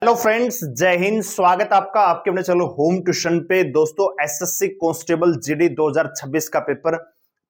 Hello friends, जय हिंद। स्वागत आपका आपके अपने चलो होम ट्यूशन पे। दोस्तों, एसएससी कांस्टेबल जीडी 2026 का पेपर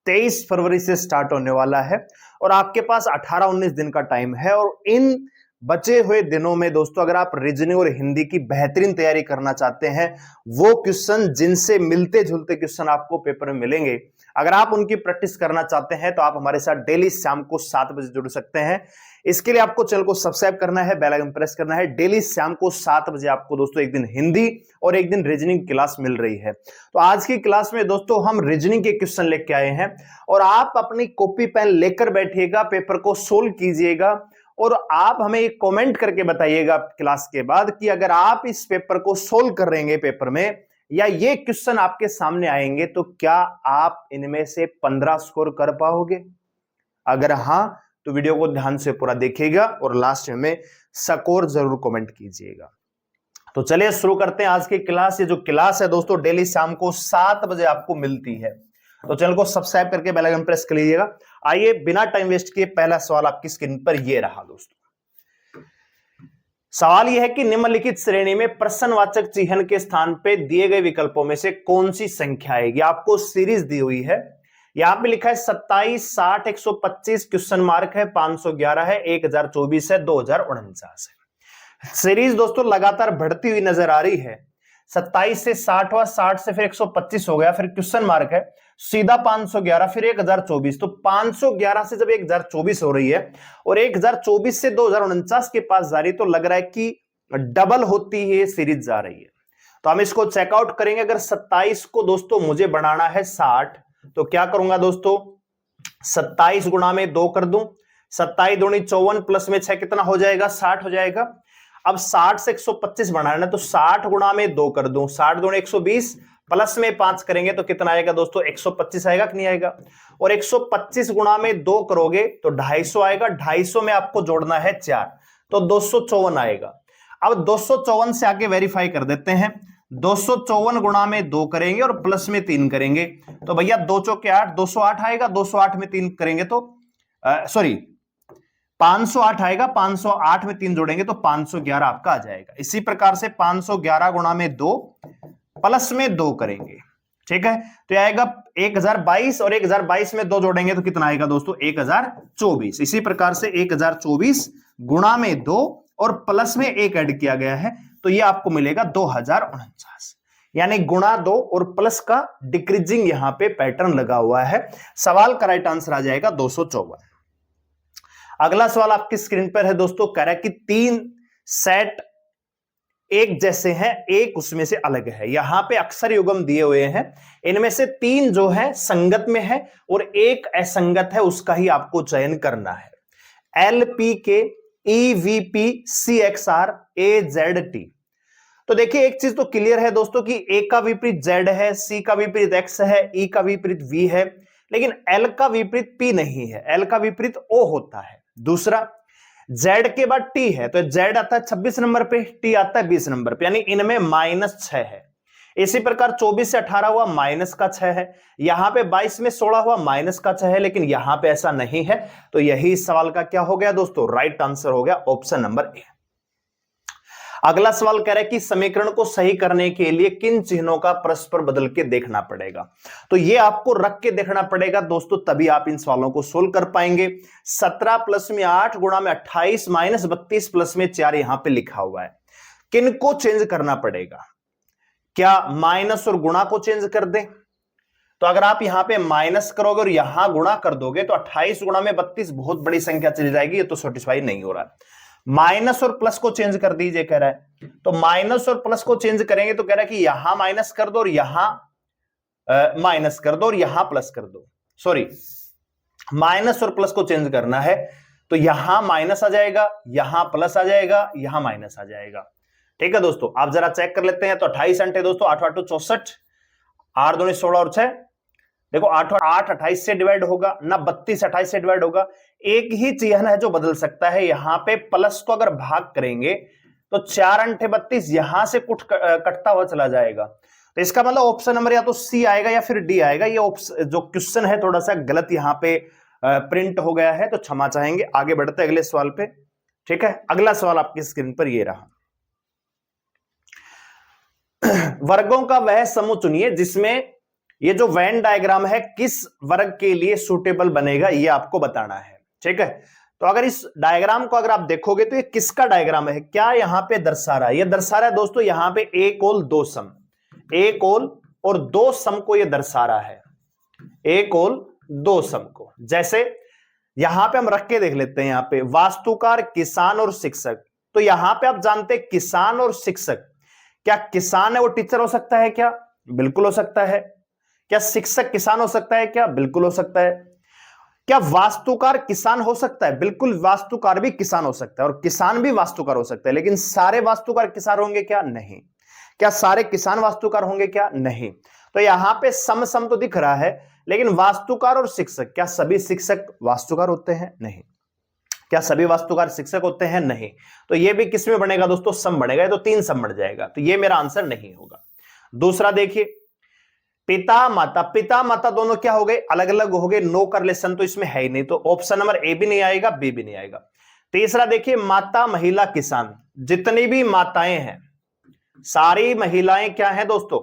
23 फरवरी से स्टार्ट होने वाला है और आपके पास 18-19 दिन का टाइम है। और इन बचे हुए दिनों में दोस्तों, अगर आप रीजनिंग और हिंदी की बेहतरीन तैयारी करना चाहते हैं, वो क्वेश्चन जिनसे मिलते जुलते क्वेश्चन आपको पेपर में मिलेंगे, अगर आप उनकी प्रैक्टिस करना चाहते हैं तो आप हमारे साथ डेली शाम को 7 बजे जुड़ सकते हैं। इसके लिए आपको चैनल को सब्सक्राइब करना है, बेल आइकन प्रेस करना है। डेली शाम को 7 बजे आपको दोस्तों एक दिन हिंदी और एक दिन रीजनिंग क्लास मिल रही है। तो आज की क्लास में दोस्तों हम रीजनिंग के क्वेश्चन लेके आए हैं और आप अपनी कॉपी पेन लेकर बैठिएगा, पेपर को सोल्व कीजिएगा और आप हमें एक कमेंट करके बताइएगा क्लास के बाद कि अगर आप इस पेपर को सोल्व कर रहेंगे पेपर में, या ये क्वेश्चन आपके सामने आएंगे, तो क्या आप इनमें से 15 स्कोर कर पाओगे। अगर हां तो वीडियो को ध्यान से पूरा देखिएगा और लास्ट में स्कोर जरूर कमेंट कीजिएगा। तो चलिए शुरू करते हैं आज की क्लास। ये जो क्लास है दोस्तों डेली शाम को 7 बजे आपको मिलती है, तो चैनल को सब्सक्राइब करके बेल आइकन प्रेस कर लीजिएगा। आइए बिना टाइम वेस्ट किए पहला सवाल आपकी स्क्रीन पर ये रहा दोस्तों। सवाल यह है कि निम्नलिखित श्रेणी में प्रश्नवाचक चिन्ह के स्थान पे दिए गए विकल्पों में से कौन सी संख्या आएगी। आपको सीरीज दी हुई है, यहां पे लिखा है 27, 60, 125, क्वेश्चन मार्क है, 511 है, 1024 है, 2049 है। सीरीज दोस्तों लगातार बढ़ती हुई नजर आ रही है। 27 से 60 हुआ, 60 से फिर 125 हो गया, फिर क्वेश्चन मार्क है, सीधा 511, फिर 1024। तो 511 से जब 1024 हो रही है और 1024 से 2049 के पास जा रही, तो लग रहा है कि डबल होती है सीरीज जा रही है। तो हम इसको चेकआउट करेंगे। अगर 27 को दोस्तों मुझे बनाना है 60, तो क्या करूंगा दोस्तों, 27 गुणा में 2 कर दूं, 27 दूनी 54 प्लस में 6 कितना हो जाएगा, 60 हो जाएगा। अब 60 से 125 बनाना है तो 60 गुणा में 2 कर दूं, 60 दूनी 120 प्लस में 5 करेंगे तो कितना आएगा दोस्तों, 125 आएगा कि नहीं आएगा। और 125 गुणा में 2 करोगे तो 250 आएगा, 250 में आपको जोड़ना है 4, तो 254 आएगा। अब 254 से आगे वेरीफाई कर देते हैं। 254 गुणा में 2 करेंगे और प्लस में 3 करेंगे तो भैया 2 चौके 8, 208 आएगा। 208 में 3 करेंगे तो 508 आएगा। 508 में 3 जोड़ेंगे तो 511 आपका आ जाएगा। इसी प्रकार से 511 गुणा में 2 प्लस में 2 करेंगे, ठीक है, तो आएगा 1022 और 1022 में 2 जोड़ेंगे तो कितना आएगा दोस्तों, 1024। इसी प्रकार से 1024 गुणा में 2 और प्लस में 1 ऐड किया गया है तो ये आपको मिलेगा 2049। यानी गुणा 2 और प्लस का डिक्रीजिंग यहां पे पैटर्न लगा हुआ है। सवाल का राइट आंसर आ जाएगा 254। अगला सवाल आपकी स्क्रीन पर है दोस्तों। कह रहा है कि 3 सेट एक जैसे हैं, एक उसमें से अलग है। यहां पे अक्षर युग्म दिए हुए हैं, इनमें से 3 जो है संगत में है और एक असंगत है, उसका ही आपको चयन करना है। LPK, EVP, CXR, AZT। तो देखिए एक चीज तो क्लियर है दोस्तों कि A का विपरीत Z है, C का विपरीत X है, E का विपरीत V है, लेकिन L का विपरीत P नहीं है, L का विपरीत O होता है। दूसरा, Z के बाद T है, तो Z आता है 26 नंबर पे, T आता है 20 नंबर पे, यानी इनमें -6 है। इसी प्रकार 24 से 18 हुआ माइनस का 6 है, यहां पे 22 में 16 हुआ माइनस का 6 है, लेकिन यहां पे ऐसा नहीं है। तो यही सवाल का क्या हो गया दोस्तों, राइट आंसर हो गया ऑप्शन नंबर ए। अगला सवाल कह रहा है कि समीकरण को सही करने के लिए किन चिन्हों का परस्पर बदल के देखना पड़ेगा। तो ये आपको रख के देखना पड़ेगा दोस्तों, तभी आप इन सवालों को सोल्व कर पाएंगे। 17 प्लस में 8 गुणा में 28 माइनस 32 प्लस में 4 यहां पे लिखा हुआ है। किनको चेंज करना पड़ेगा, क्या माइनस और गुणा को चेंज कर दें? तो अगर आप यहां पे माइनस करोगे और यहां गुणा कर दोगे तो 28 गुणा में 32 बहुत बड़ी संख्या चली जाएगी, ये तो सेटिस्फाई नहीं हो रहा है। माइनस और प्लस को चेंज कर दीजिए कह रहा है, तो माइनस और प्लस को चेंज करेंगे तो कह रहा है कि यहां माइनस कर दो और यहां माइनस कर दो और यहां प्लस कर दो। सॉरी, माइनस और प्लस को चेंज करना है तो यहां माइनस आ जाएगा, यहां प्लस आ जाएगा, यहां माइनस आ जाएगा। ठीक है दोस्तों, आप जरा चेक कर लेते हैं। तो 28 अंटे दोस्तों, 8 8 64, 8 दूनी 16 और 6, देखो 8 28 से डिवाइड होगा ना, 32 28 से डिवाइड होगा। एक ही चिन्ह है जो बदल सकता है, यहां पे प्लस को अगर भाग करेंगे तो 4 अंठे 32 यहां से कुछ कटता हुआ चला जाएगा। तो इसका मतलब ऑप्शन नंबर या तो सी आएगा या फिर डी आएगा। ये जो क्वेश्चन है थोड़ा सा गलत यहां पे प्रिंट हो गया है, तो क्षमा चाहेंगे। आगे बढ़ते अगले सवाल पे। ठीक है, अगला सवाल आपकी स्क्रीन पर ये रहा। वर्गों का वह समूह चुनिए जिसमें ये जो वेन डायग्राम है किस वर्ग के लिए सूटेबल बनेगा, ये आपको बताना है। ठीक है, तो अगर इस डायग्राम को अगर आप देखोगे तो ये किसका डायग्राम है, क्या यहां पे दर्शा रहा है, ये दर्शा रहा है दोस्तों यहां पे एक ओल दो सम, एक ओल और दो सम को ये दर्शा रहा है, एक ओल दो सम को। जैसे यहां पे हम रख के देख लेते हैं, यहां पे वास्तुकार, किसान और शिक्षक। तो यहां पे आप जानते हैं किसान और शिक्षक, क्या किसान है वो टीचर हो सकता है क्या? बिल्कुल हो सकता है। क्या शिक्षक किसान हो सकता है क्या? बिल्कुल हो सकता है। क्या वास्तुकार किसान हो सकता है? बिल्कुल, वास्तुकार भी किसान हो सकता है और किसान भी वास्तुकार हो सकता है, लेकिन सारे वास्तुकार किसान होंगे क्या? नहीं। क्या सारे किसान वास्तुकार होंगे क्या? नहीं। तो यहां पे सम सम तो दिख रहा है, लेकिन वास्तुकार और शिक्षक, क्या सभी शिक्षक वास्तुकार होते हैं? नहीं। क्या सभी वास्तुकार शिक्षक होते हैं? नहीं। तो ये भी किस में बनेगा दोस्तों? सम बनेगा, तो तीन सम बन जाएगा, तो ये मेरा आंसर नहीं होगा। दूसरा देखिए, पिता माता, पिता माता दोनों क्या हो गए? अलग अलग हो गए, नो का रिलेशन तो इसमें है ही नहीं, तो ऑप्शन नंबर ए भी नहीं आएगा, बी भी नहीं आएगा। तीसरा देखिए, माता महिला किसान, जितनी भी माताएं हैं सारी महिलाएं क्या है दोस्तों,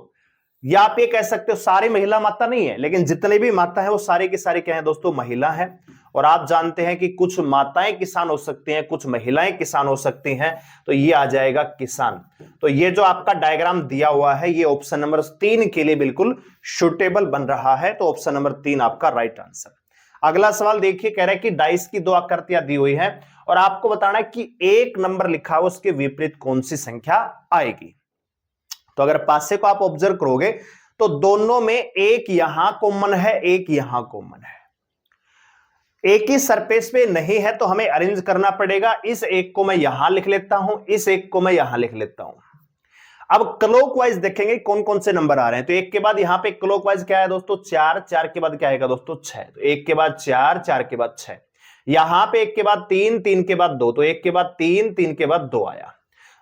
या आप ये कह सकते हो सारी महिला माता नहीं है, लेकिन जितने भी माता है वो सारी की सारी क्या है दोस्तों? महिला है। और आप जानते हैं कि कुछ माताएं किसान हो सकती हैं, कुछ महिलाएं किसान हो सकती हैं, तो ये आ जाएगा किसान। तो ये जो आपका डायग्राम दिया हुआ है ये ऑप्शन नंबर 3 के लिए बिल्कुल सुटेबल बन रहा है, तो ऑप्शन नंबर 3 आपका राइट आंसर। अगला सवाल देखिए, कह रहा है कि डाइस की दो आकृतियां दी हुई है और आपको बताना है कि एक नंबर लिखा है उसके विपरीत कौन सी संख्या आएगी। तो अगर पासे को आप ऑब्जर्व करोगे तो दोनों में एक यहां कॉमन है, एक यहां कॉमन है, एक ही सरफेस पे नहीं है, तो हमें अरेंज करना पड़ेगा। इस एक को मैं यहां लिख लेता हूं, इस एक को मैं यहां लिख लेता हूं। अब क्लॉकवाइज देखेंगे कौन कौन से नंबर आ रहे हैं, तो एक के बाद यहां पे क्लॉकवाइज क्या है दोस्तों? 4, 4 के बाद क्या आएगा दोस्तों? 6, तो एक के बाद 4, 4 के बाद 6। यहां पे एक के बाद 3, 3 के बाद 2, तो एक के बाद 3, 3 के बाद 2 आया।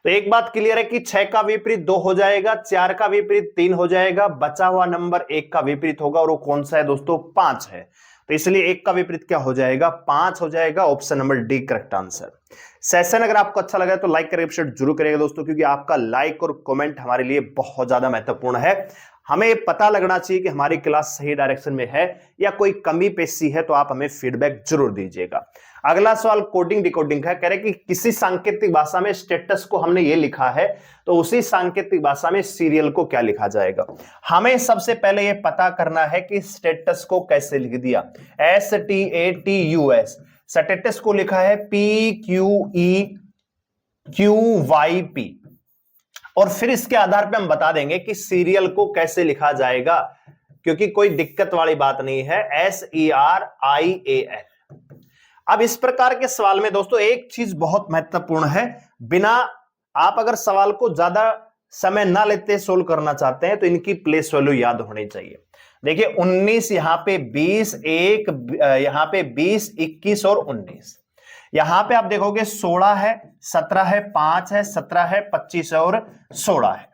तो एक बात क्लियर है कि 6 का विपरीत 2 हो जाएगा, 4 का विपरीत 3 हो जाएगा, बचा हुआ नंबर 1 का विपरीत होगा, और वो कौन सा है दोस्तों? 5 है। तो इसलिए 1 का विपरीत क्या हो जाएगा? 5 हो जाएगा। Option number D correct answer. Session अगर आपको अच्छा लगा तो लाइक करें, शेयर जरूर करेगा दोस्तों, क्योंकि आपका लाइक और कमेंट हमारे लिए बहुत ज्यादा महत्वपूर्ण है। हमें पता लगना चाहिए कि हमारी क्लास सही डायरेक्शन में है या कोई कमी पेशी है, तो आप हमें फीडबैक जरूर दीजिएगा। अगला सवाल कोडिंग डिकोडिंग का, कह रहे कि किसी सांकेतिक भाषा में स्टेटस को हमने ये लिखा है, तो उसी सांकेतिक भाषा में सीरियल को क्या लिखा जाएगा। हमें सबसे पहले ये पता करना है कि स्टेटस को कैसे लिख दिया। STATUS, स्टेटस को लिखा है PQEQYP, और फिर इसके आधार पे हम बता देंगे कि सीरियल को कैसे लिखा जाएगा, क्योंकि कोई दिक्कत वाली बात नहीं है। SERIAL। अब इस प्रकार के सवाल में दोस्तों एक चीज बहुत महत्वपूर्ण है, बिना आप अगर सवाल को ज्यादा समय ना लेते सोल्व करना चाहते हैं तो इनकी प्लेस वैल्यू याद होनी चाहिए। देखिए 19, यहां पे 20, एक यहां पे 20, 21 और 19। यहां पे आप देखोगे 16 है, 17 है, 5 है, 17 है, 25 और 16 है।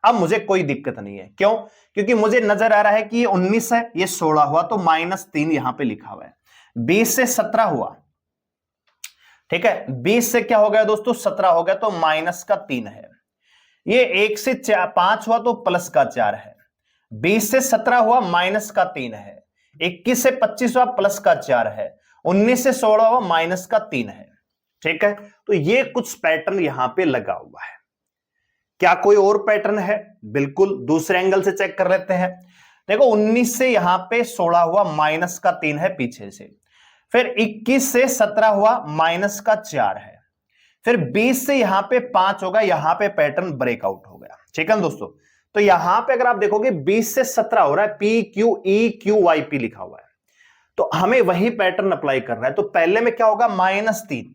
अब मुझे कोई दिक्कत नहीं है, क्यों? क्योंकि मुझे नजर आ रहा है कि ये 19 है, ये 16 हुआ, तो -3 यहां पे लिखा हुआ है। 20 से 17 हुआ, ठीक है, 20 से क्या हो गया दोस्तों? 17 हो गया, तो -3 है। ये 1 से 5 हुआ तो +4 है। 20 से 17 हुआ -3 है। 21 से 25 हुआ +4 है। 19 से 16 हुआ -3 है। ठीक है, तो ये कुछ पैटर्न यहां पे लगा हुआ है। क्या कोई और पैटर्न है? बिल्कुल, दूसरे एंगल से चेक कर लेते हैं। देखो 19 से यहां पे 16 हुआ, -3 है पीछे से। फिर 21 से 17 हुआ, -4 है। फिर 20 से यहां पे 5 होगा, यहां पे पैटर्न ब्रेकआउट हो गया। ठीक है दोस्तों, तो यहां पे अगर आप देखोगे 20 से 17 हो रहा है, PQEQYP लिखा हुआ है, तो हमें वही पैटर्न अप्लाई करना है। तो पहले में क्या होगा? -3,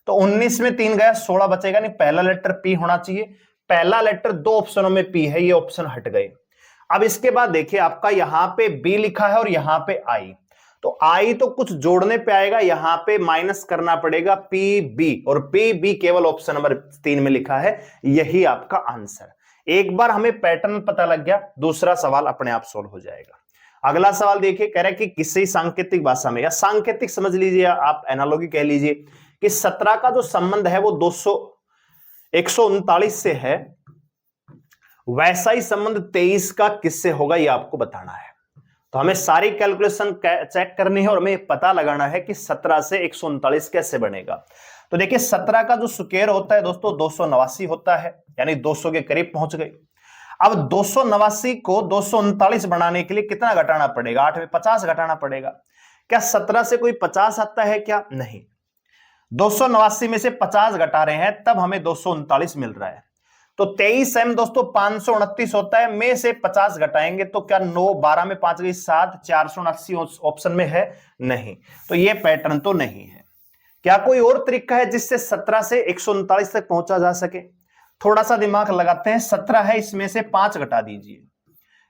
तो 19 में 3 गया, 16 बचेगा नहीं, पहला लेटर P होना चाहिए। पहला लेटर दो ऑप्शनों में P है, ये ऑप्शन हट गए। अब इसके बाद देखिए आपका यहां पे B लिखा है और यहां पे I, तो I तो कुछ जोड़ने पे आएगा, यहां पे माइनस करना पड़ेगा PB, और PB केवल ऑप्शन नंबर 3 में लिखा है। यही आपका आंसर। एक बार हमें पैटर्न पता लग गया, दूसरा सवाल अपने आप सोल्व हो जाएगा। अगला सवाल देखिए, कह रहा है कि किसी सांकेतिक भाषा में, या सांकेतिक समझ लीजिए, आप एनालॉजी कह लीजिए, कि 17 का जो संबंध है वो 139 से है, वैसा ही संबंध 23 का किससे होगा ये आपको बताना है। तो हमें सारी कैलकुलेशन चेक करनी है और हमें पता लगाना है कि 17 से 139 कैसे बनेगा। तो देखिए 17 का जो स्क्वायर होता है दोस्तों 289 होता है, यानी 200 के करीब पहुंच गए। अब 289 को 239 बनाने के लिए कितना घटाना पड़ेगा? 8 में 50 घटाना पड़ेगा। क्या 17 से कोई 50 आता है क्या? नहीं। 289 में से 50 घटा रहे हैं तब हमें 239 मिल रहा है। तो 23m दोस्तों 529 होता है, में से 50 घटाएंगे तो क्या 9, 12 में 5 गई 7, 479 ऑप्शन में है? नहीं। तो ये पैटर्न तो नहीं है। क्या कोई और तरीका है जिससे 17 से 139 तक पहुंचा जा सके? थोड़ा सा दिमाग लगाते हैं। 17 है, इसमें से 5 घटा दीजिए,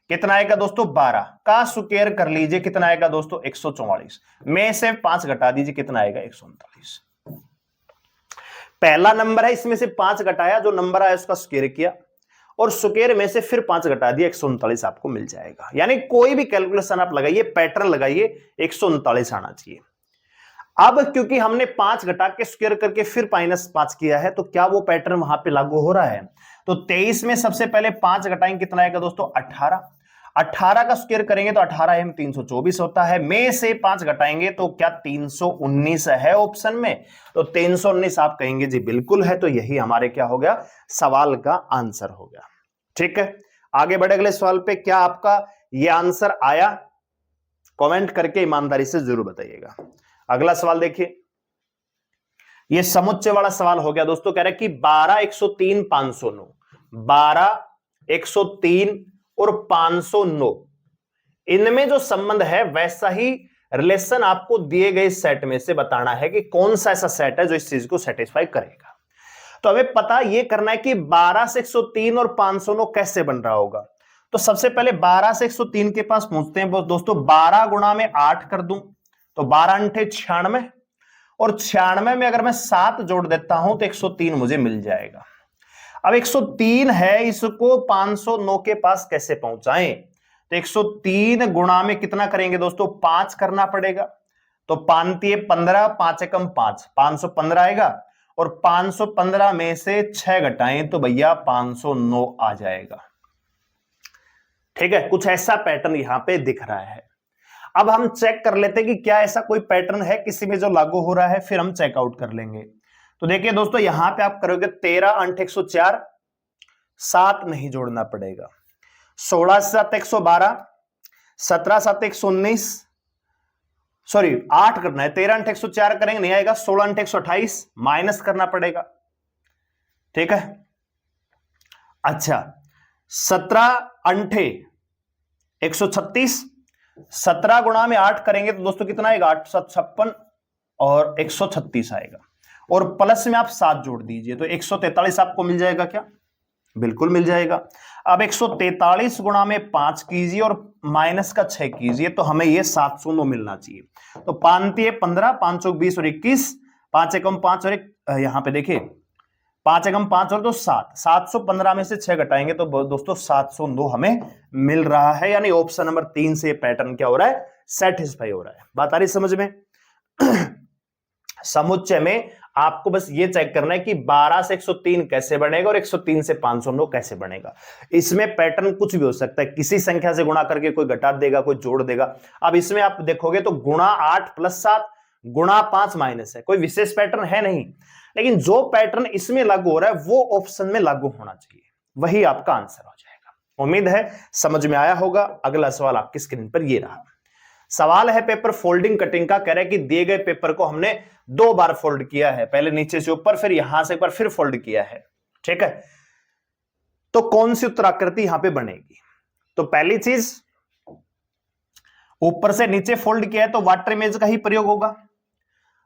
कितना आएगा दोस्तों? 12 का स्क्वायर कर लीजिए, कितना आएगा दोस्तों? 144। में से 5 घटा दीजिए, कितना आएगा? 139। पहला नंबर है, इसमें से 5 घटाया, जो नंबर आया उसका स्क्वायर किया और स्क्वायर में से फिर 5 घटा दिया, 139 आपको मिल जाएगा। यानी कोई भी कैलकुलेशन आप लगाइए, पैटर्न लगाइए, 139 आना चाहिए। अब क्योंकि हमने 5 घटा के स्क्वायर करके फिर -5 किया है, तो क्या वो पैटर्न वहां पे लागू हो रहा है? तो 23 में सबसे पहले 5 घटाएंगे, कितना आएगा दोस्तों? 18। 18 का स्क्वायर करेंगे तो 18 में 324 होता है, में से 5 घटाएंगे तो क्या 319 है ऑप्शन में? तो 319 आप कहेंगे जी बिल्कुल है। तो यही हमारे क्या हो गया? सवाल का आंसर हो गया। ठीक है, आगे बढ़े अगले सवाल पे। क्या आपका ये आंसर आया? कमेंट करके ईमानदारी से जरूर बताइएगा। अगला सवाल देखिए, ये समुच्चय वाला सवाल हो गया दोस्तों। कह रहा है कि 12, 103, 509, 12, 103 और 509, इनमें जो संबंध है वैसा ही रिलेशन आपको दिए गए सेट में से बताना है कि कौन सा ऐसा सेट है जो इस चीज को सेटिस्फाई करेगा। तो हमें पता यह करना है कि 12 से 103 और 509 कैसे बन रहा होगा। तो सबसे पहले 12 से 103 के पास पहुंचते हैं दोस्तों। 12 गुणा में 8 कर दूं तो 12 अंठे 96, और 96 में अगर मैं 7 जोड़ देता हूं तो 103 मुझे मिल जाएगा। अब 103 है, इसको 509 के पास कैसे पहुंचाएं? तो 103 गुणा में कितना करेंगे दोस्तों? 5 करना पड़ेगा। तो 5 15, 5 एकम 5, 515 आएगा, और 515 में से 6 घटाएं तो भैया 509 आ जाएगा। ठीक है, कुछ ऐसा पैटर्न यहां पे दिख रहा है। अब हम चेक कर लेते हैं कि क्या ऐसा कोई पैटर्न है किसी में जो लागू हो रहा है, फिर हम चेकआउट कर लेंगे। तो देखिए दोस्तों, यहां पे आप करोगे 13 अंठ 104, 7 नहीं जोड़ना पड़ेगा, 16 से 7 112, 17 7 119, सॉरी 8 करना है। 13 अंठ 104 करेंगे नहीं आएगा, 16 अंठ 128 माइनस करना पड़ेगा। ठीक है, अच्छा 17 अंठे 136, 17 गुणा में 8 करेंगे तो दोस्तों कितना आएगा? 8 7 56 और 136 आएगा, और प्लस में आप 7 जोड़ दीजिए तो 143 आपको मिल जाएगा। क्या? बिल्कुल मिल जाएगा। अब 143 गुणा में 5 कीजिए और माइनस का 6 कीजिए तो हमें ये 709 मिलना चाहिए। तो 5 15, 5 20 और 21, 5 एकम 5 और 1, यहां पे देखिए 5 एकम 5 और तो 7, 715 में से 6 घटाएंगे तो दोस्तों 709 हमें मिल रहा है। यानी ऑप्शन नंबर 3 से पैटर्न क्या हो रहा है? सेटिस्फाई हो रहा है। बात आ रही समझ में? समुच्चय में आपको बस ये चेक करना है कि 12 से 103 कैसे बनेगा और 103 से 509 कैसे बनेगा। इसमें पैटर्न कुछ भी हो सकता है, किसी संख्या से गुणा करके कोई घटा देगा, कोई जोड़ देगा। अब इसमें आप देखोगे तो गुणा 8 प्लस 7, गुणा 5 माइनस है, कोई विशेष पैटर्न है नहीं, लेकिन जो पैटर्न इसमें लागू हो रहा है वो ऑप्शन में लागू होना चाहिए, वही आपका आंसर हो जाएगा। उम्मीद है समझ में आया होगा। अगला सवाल आपकी स्क्रीन पर ये रहा। सवाल है पेपर फोल्डिंग कटिंग का। कह रहा है कि दिए गए पेपर को हमने 2 बार फोल्ड किया है, पहले नीचे से ऊपर, फिर यहां से एक बार फिर फोल्ड किया है। ठीक है, तो कौन सी उत्तराकृति यहां पे बनेगी? तो पहली चीज, ऊपर से नीचे फोल्ड किया है तो वाटर इमेज का ही प्रयोग होगा।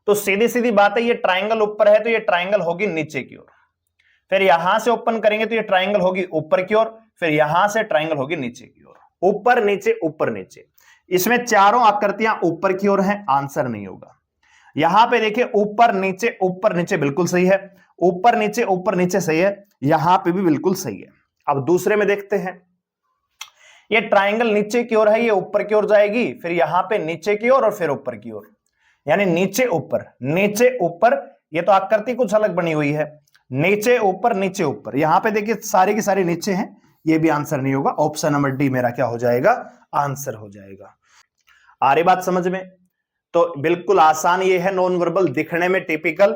तो सीधी सीधी बात है, ये ट्राइंगल ऊपर है तो ये ट्राइंगल होगी नीचे की ओर, फिर यहां से ओपन करेंगे तो ये ट्राइंगल होगी ऊपर की ओर, फिर यहां से ट्राइंगल होगी नीचे की ओर, ऊपर नीचे ऊपर नीचे। इसमें चारों आकृतियां ऊपर की ओर हैं, आंसर नहीं होगा। यहां पे देखिए ऊपर नीचे बिल्कुल सही है, ऊपर नीचे सही है, यहां पे भी बिल्कुल सही है। अब दूसरे में देखते हैं, ये ट्राइंगल नीचे की ओर है, ये ऊपर की ओर जाएगी, फिर यहां पे नीचे की ओर और फिर ऊपर की ओर, यानी नीचे ऊपर। ये तो आकृति कुछ अलग बनी हुई है, नीचे ऊपर। यहां पे देखिए सारी की सारी नीचे हैं, ये भी आंसर नहीं होगा, ऑप्शन नंबर डी मेरा क्या हो जाएगा, आंसर हो जाएगा। आ रही बात समझ में? तो बिल्कुल आसान ये है, नॉन वर्बल, दिखने में टिपिकल,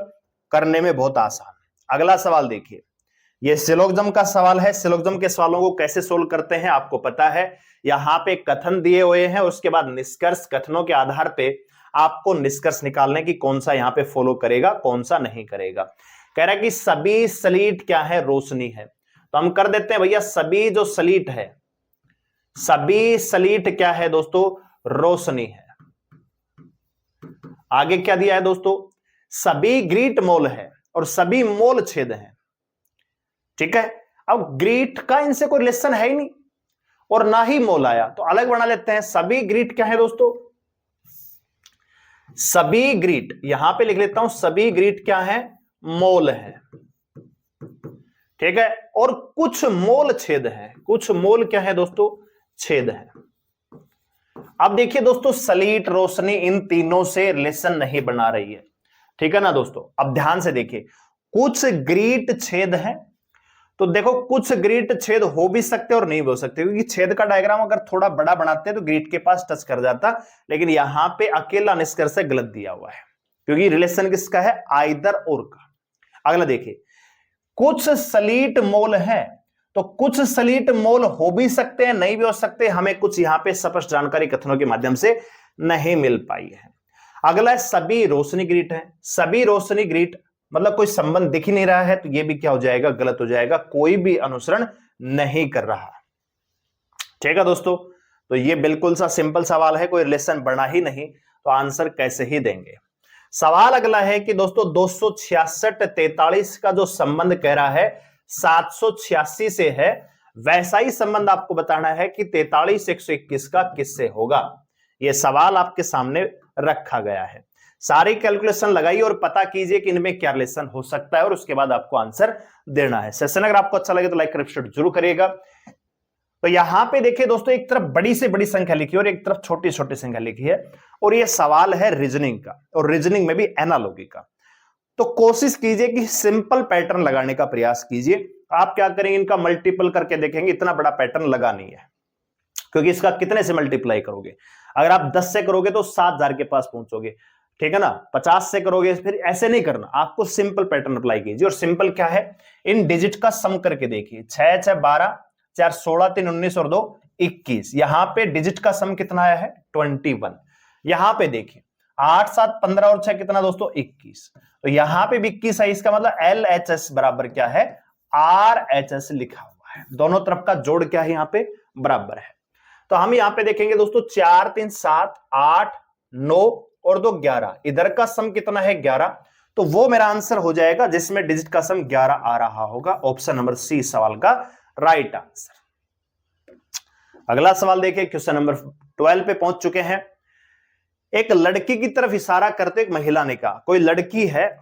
करने में बहुत आसान। अगला सवाल देखिए, ये सिलोग्जम का सवाल है। सिलोग्जम के सवालों को कैसे सोल्व करते हैं आपको पता है, यहां पे कथन दिए हुए हैं, उसके बाद निष्कर्ष, कथनों के आधार पे आपको निष्कर्ष निकालने की कौन सा यहां पे फॉलो करेगा, कौन सा नहीं करेगा। कह रहा है कि सभी सलीट क्या है, रोशनी है, तो हम कर देते हैं भैया सभी जो सलीट है, सभी सलीट क्या है दोस्तों, रोशनी है। आगे क्या दिया है दोस्तों, सभी ग्रीट मोल है और सभी मोल छेद हैं। ठीक है, अब ग्रीट का इनसे कोई रिलेशन है ही नहीं और ना ही मोल आया, तो अलग बना लेते हैं। सभी ग्रीट क्या है दोस्तों, सभी ग्रीट, यहां पे लिख लेता हूं, सभी ग्रीट क्या है, मोल है। ठीक है, और कुछ मोल छेद है, कुछ मोल क्या है दोस्तों, छेद है। अब देखिए दोस्तों, सलीट, रोशनी, इन तीनों से रिलेशन नहीं बना रही है। ठीक है ना दोस्तों, अब ध्यान से देखिए, कुछ ग्रीट छेद है, तो देखो कुछ ग्रीट छेद हो भी सकते और नहीं भी हो सकते, क्योंकि छेद का डायग्राम अगर थोड़ा बड़ा बनाते हैं तो ग्रीट के पास टच कर जाता, लेकिन यहां पे अकेला निष्कर्ष गलत दिया हुआ है, क्योंकि रिलेशन किसका है, आइदर और का। अगला देखिए, कुछ सलीट मोल है, तो कुछ सलीट मोल हो भी सकते हैं, नहीं भी हो सकते, हमें कुछ यहां पे स्पष्ट जानकारी कथनों के माध्यम से नहीं मिल पाई है। अगला है सभी रोशनी ग्रीट है, सभी रोशनी ग्रीट मतलब कोई संबंध दिख ही नहीं रहा है, तो ये भी क्या हो जाएगा, गलत हो जाएगा, कोई भी अनुसरण नहीं कर रहा। ठीक है दोस्तों, तो ये बिल्कुल सा सिंपल सवाल है, कोई रिलेशन बना ही नहीं, तो आंसर कैसे ही देंगे। सवाल अगला है कि दोस्तों 266-43 का जो संबंध कह रहा है 786 से है, वैसा ही संबंध आपको बताना है कि 43-121 का किससे होगा। यह सवाल आपके सामने रखा गया है। सारी कैलकुलेशन लगाइए और पता कीजिए कि इनमें क्या रिलेशन हो सकता है, और उसके बाद आपको आंसर देना है। सेशन अगर आपको अच्छा लगे तो लाइक कर जरूर करिएगा। तो यहां पे देखिए दोस्तों, एक तरफ बड़ी से बड़ी संख्या लिखी है और एक तरफ छोटी छोटी संख्या लिखी है, और यह सवाल है रीजनिंग का, और रीजनिंग में भी एनालॉजी का। तो कोशिश कीजिए कि सिंपल पैटर्न लगाने का प्रयास कीजिए। आप क्या करेंगे, इनका मल्टीपल करके देखेंगे, इतना बड़ा पैटर्न लगा नहीं है, क्योंकि इसका कितने से मल्टीप्लाई करोगे, अगर आप 10 से करोगे तो 7000 के पास पहुंचोगे। ठीक है ना, 50 से करोगे, फिर ऐसे नहीं करना, आपको सिंपल पैटर्न अप्लाई कीजिए। और सिंपल क्या है, इन डिजिट का सम करके देखिए, 6 6 12, 4 16, 3 19 और 2 21। यहां पे डिजिट का सम कितना आया है, 21। यहां पे देखिए 8 7 15 और 6 कितना दोस्तों, 21। तो यहां पे भी 21 है, इसका मतलब LHS बराबर क्या है, RHS लिखा हुआ है। दोनों तरफ का जोड़ क्या है, यहां पे बराबर है। तो हम यहां पे देखेंगे दोस्तों 4 3 7 8 9 और 2 11, इधर का सम कितना है, 11। तो वो मेरा आंसर हो जाएगा जिसमें डिजिट का सम 11 आ रहा होगा। ऑप्शन नंबर सी सवाल का राइट आंसर। अगला सवाल देखिए, क्वेश्चन नंबर 12 पे पहुंच चुके हैं। एक लड़की की तरफ इशारा करते एक महिला ने कहा, कोई लड़की है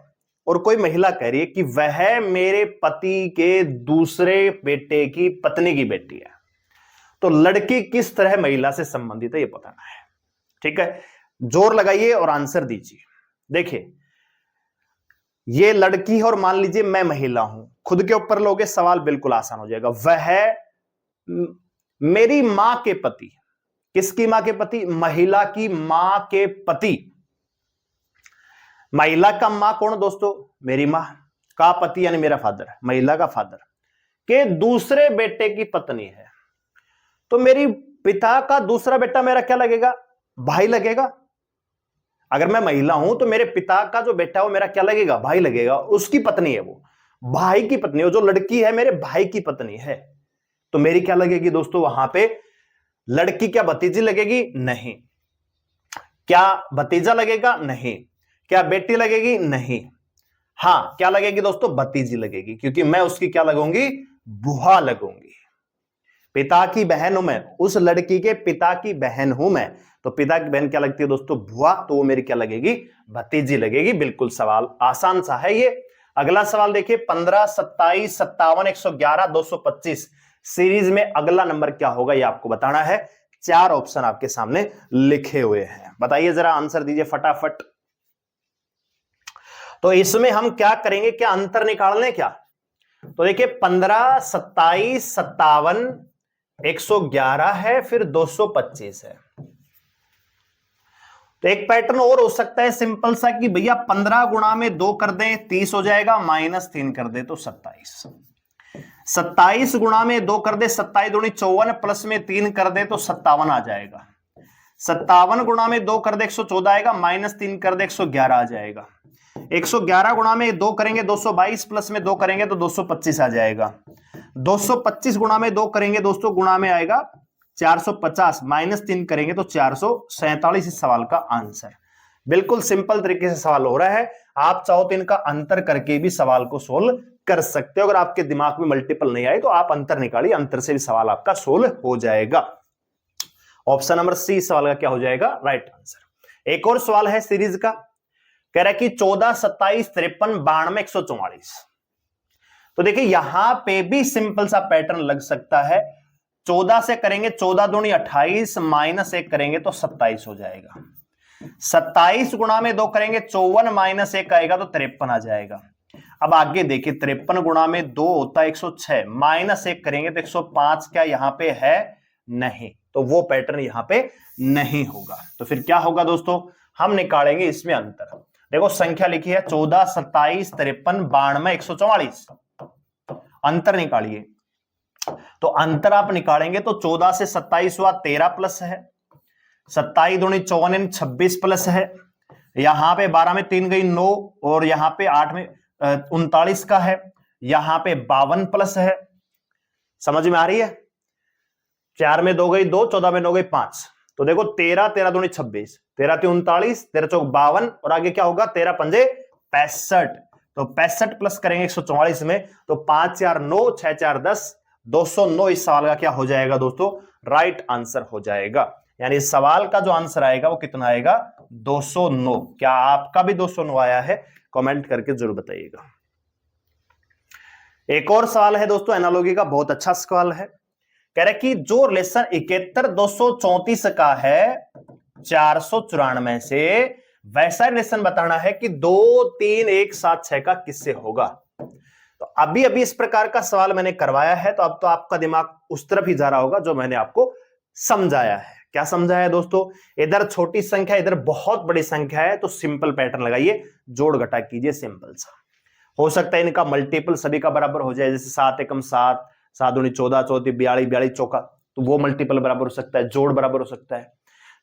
और कोई महिला कह रही है कि वह मेरे पति के दूसरे बेटे की पत्नी की बेटी है। तो लड़की किस तरह महिला से संबंधित है, यह बताना है। ठीक है, जोर लगाइए और आंसर दीजिए। देखिए, ये लड़की है और मान लीजिए मैं महिला हूं, खुद के ऊपर लोगे, सवाल बिल्कुल आसान हो जाएगा। वह मेरी मां के पति, किसकी मां के पति, महिला की मां के पति। महिला का मां कौन दोस्तों, मेरी मां का पति यानी मेरा फादर, महिला का फादर के दूसरे बेटे की पत्नी है। तो मेरी पिता का दूसरा बेटा मेरा क्या लगेगा, भाई लगेगा। अगर मैं महिला हूं तो मेरे पिता का जो बेटा है वो मेरा क्या लगेगा, भाई लगेगा। उसकी पत्नी है वो, भाई की पत्नी है, जो लड़की है मेरे भाई की पत्नी है, तो मेरी क्या लगेगी दोस्तों, वहां पे लड़की क्या भतीजी लगेगी, नहीं। क्या भतीजा लगेगा, नहीं। क्या बेटी लगेगी, नहीं। हां क्या लगेगी दोस्तों, भतीजी लगेगी, क्योंकि मैं उसकी क्या लगूंगी, बुआ लगूंगी। पिता की बहन हूं मैं, उस लड़की के पिता की बहन हूं मैं, तो पिता की बहन क्या लगती है दोस्तों, बुआ, तो वो मेरी क्या लगेगी, भतीजी लगेगी। बिल्कुल सवाल आसान सा है ये। अगला सवाल देखिए, 15 27 57 111 225 सीरीज में अगला नंबर क्या होगा, ये आपको बताना है। 4 ऑप्शन आपके सामने लिखे हुए हैं, बताइए जरा, आंसर दीजिए फटाफट। तो इसमें हम क्या करेंगे, क्या अंतर निकाल लें क्या, तो देखिए 15, 27, 57, 111 है, फिर 225 है। तो एक पैटर्न और हो सकता है सिंपल सा कि भैया 15 गुणा में 2 कर दें 30 हो जाएगा, -3 कर दे तो 27। 27 गुणा में 2 कर दे 27 दूनी 54, प्लस में 3 कर दे तो 57 आ जाएगा। 57 गुणा में 2 कर दे 114 आएगा, -3 कर दे 111 आ जाएगा। 111 गुणा में 2 करेंगे 222, प्लस में 2 करेंगे तो 225 आ जाएगा। 225 गुणा में 2 करेंगे दोस्तों, गुणा में आएगा 450, -3 करेंगे तो 447 इस सवाल का आंसर। बिल्कुल सिंपल तरीके से सवाल हो रहा है। आप चाहो तो इनका अंतर करके भी सवाल को सोल्व कर सकते हो। अगर आपके दिमाग में मल्टीपल नहीं आए तो आप अंतर निकालिए, अंतर से भी सवाल आपका सोल्व हो जाएगा। ऑप्शन नंबर सी सवाल का क्या हो जाएगा? Right answer. एक और सवाल है सीरीज का, कह रहा है कि 14, 27, 53, 92, 144। तो देखिए यहां पे भी सिंपल सा पैटर्न लग सकता है। 14 से करेंगे 14 दूनी 28, -1 करेंगे तो 27 हो जाएगा। 27 गुणा में 2 करेंगे 54, -1 आएगा तो 53 आ जाएगा। अब आगे देखिए 53 गुणा में 2 होता है 106, -1 करेंगे तो 105, क्या यहां पे है? नहीं, तो वो पैटर्न यहां पे नहीं होगा। तो फिर क्या होगा दोस्तों? हम निकालेंगे इसमें अंतर। देखो संख्या लिखी है 14, 27, 53, 92, 144। अंतर निकालिए। तो अंतर आप निकालेंगे तो 14 से 27 हुआ 13 प्लस है, 27 दूनी 54, 26 प्लस है, यहां पे 12 में 3 गई 9, और यहां पे 8 में 39 का है, यहां पे 52 प्लस है। समझ में आ रही है? 4 में 2 गई 2, 14 में 9 गई 5। तो देखो 13, 13 दूनी 26, 13 3 39, 13 चौक 52, और आगे क्या होगा? 13 पंजे 65। तो 65 प्लस करेंगे 144 में तो 5 4 9, 6 4 10, 209 इस सवाल का क्या हो जाएगा दोस्तों? राइट आंसर हो जाएगा। यानी इस सवाल का जो आंसर आएगा वो कितना आएगा? 209। क्या आपका भी 209 आया है? कमेंट करके जरूर बताइएगा। एक और सवाल है दोस्तों एनालॉजी का, बहुत अच्छा सवाल है। कह रहे कि जो रिलेशन 71 234 का है 494 से, वैसा रिलेशन बताना है कि 2 3 1 7 6 का किससे होगा। तो अभी अभी इस प्रकार का सवाल मैंने करवाया है, तो अब तो आपका दिमाग उस तरफ ही जा रहा होगा जो मैंने आपको समझाया है। क्या समझाया दोस्तों? इधर छोटी संख्या, इधर बहुत बड़ी संख्या है, तो सिंपल पैटर्न लगाइए, जोड़ घटा कीजिए, सिंपल सा। हो सकता है इनका मल्टीपल सभी का बराबर हो जाए, जैसे 7 एकम 7, 7 दूनी 14, 14 42, 42 चौका, तो वो मल्टीपल बराबर हो सकता है, जोड़ बराबर हो सकता है।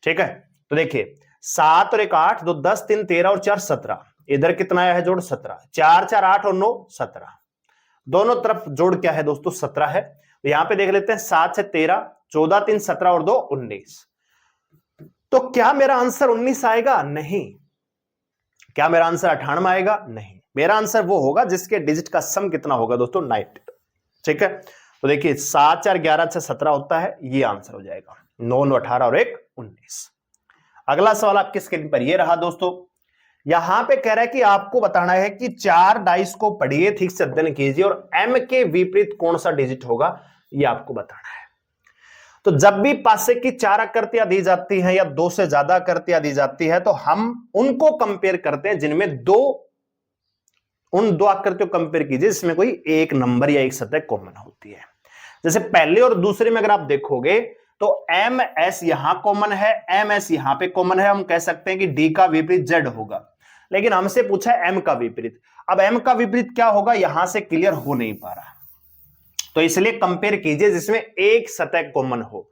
ठीक है, तो देखिए 7 और 1 8, 2 10, 3 13 और 4 17। इधर कितना आया है जोड़? 17। 4 4 8 और 9 17। दोनों तरफ जोड़ क्या है दोस्तों? 17 है। तो यहां पे देख लेते हैं 7 से 13, 14 3 17 और 2 19। तो क्या मेरा आंसर 19 आएगा? नहीं। क्या मेरा आंसर 98 आएगा? नहीं। मेरा आंसर वो होगा जिसके डिजिट का सम कितना होगा दोस्तों? 90। ठीक है, तो देखिए 7 4 11 से 17 होता है, ये आंसर हो जाएगा। 9 9 18 और 1 19। अगला सवाल आपके स्क्रीन पर ये रहा दोस्तों। यहां पे कह रहा है कि आपको बताना है कि 4 डाइस को पढ़िए, ठीक से अध्ययन कीजिए, और m के विपरीत कौन सा डिजिट होगा, ये आपको बताना है। तो जब भी पासे की 4 आकृतियां दी जाती हैं या 2 से ज्यादा आकृतियां दी जाती है, तो हम उनको कंपेयर करते हैं जिनमें उन दो आकृतियों को कंपेयर कीजिए जिसमें कोई एक नंबर या एक सतह कॉमन होती है। जैसे पहले और दूसरे में अगर आप देखोगे तो एम एस यहां कॉमन है, एम एस यहां पे कॉमन है, हम कह सकते हैं कि डी का विपरीत जेड होगा। लेकिन हमसे पूछा है एम का विपरीत। अब एम का विपरीत क्या होगा, यहां से क्लियर हो नहीं पा रहा, तो इसलिए कंपेयर कीजिए जिसमें एक सतह कॉमन हो।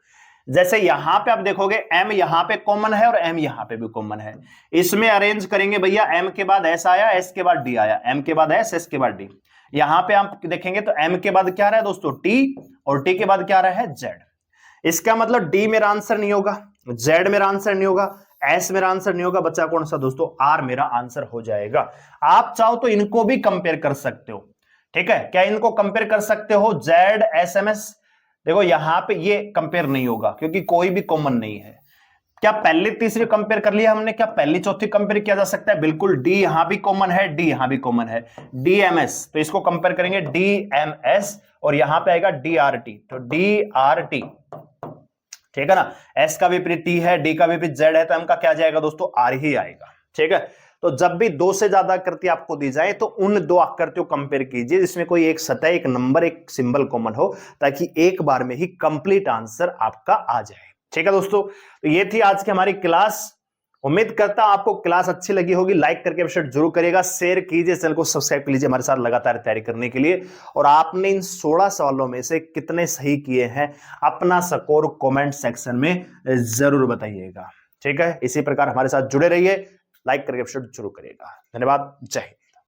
जैसे यहां पे आप देखोगे एम यहां पे कॉमन है और एम यहां पे भी कॉमन है। इसमें अरेंज करेंगे भैया, एम के बाद एस आया, एस के बाद डी आया, एम के बाद एस, एस के बाद डी। यहां पे आप देखेंगे तो एम के बाद क्या रहा है दोस्तों? टी, और टी के बाद क्या रहा है? जेड। इसका मतलब डी मेरा आंसर नहीं होगा, जेड मेरा आंसर नहीं होगा, एस मेरा आंसर नहीं होगा, बच्चा कौन सा दोस्तों? आर मेरा आंसर हो जाएगा। आप चाहो तो इनको भी कंपेयर कर सकते हो। ठीक है, क्या इनको कंपेयर कर सकते हो? Z S M S. देखो यहां पे ये कंपेयर नहीं होगा क्योंकि कोई भी कॉमन नहीं है। क्या पहली तीसरी कंपेयर कर लिया हमने? क्या पहली चौथी कंपेयर किया जा सकता है? बिल्कुल, डी यहां भी कॉमन है, डी यहां भी कॉमन है, डी एम एस। तो इसको कंपेयर करेंगे डी एम एस, और यहां पे आएगा डी आर टी, तो डी आर टी। ठीक है ना, एस का विपरीत टी है, डी का विपरीत जेड है, तो एम का क्या जाएगा दोस्तों? आर ही आएगा। ठीक है, तो जब भी 2 से ज्यादा आकृति आपको दी जाए तो उन 2 आकृतियों कंपेयर कीजिए जिसमें कोई एक सतह, एक नंबर, एक सिंबल कॉमन हो, ताकि एक बार में ही कंप्लीट आंसर आपका आ जाए। ठीक है दोस्तों, तो ये थी आज की हमारी क्लास। उम्मीद करता हूं आपको क्लास अच्छी लगी होगी। लाइक करके एपिसोड जरूर करिएगा, शेयर कीजिए, चैनल को सब्सक्राइब कर लीजिए हमारे साथ लगातार तैयारी करने के लिए। और आपने इन 16 सवालों में से कितने सही किए हैं अपना स्कोर कमेंट सेक्शन में जरूर बताइएगा। ठीक है, इसी प्रकार हमारे साथ जुड़े रहिए, लाइक करके एपिसोड जरूर करिएगा। धन्यवाद, जय हिंद।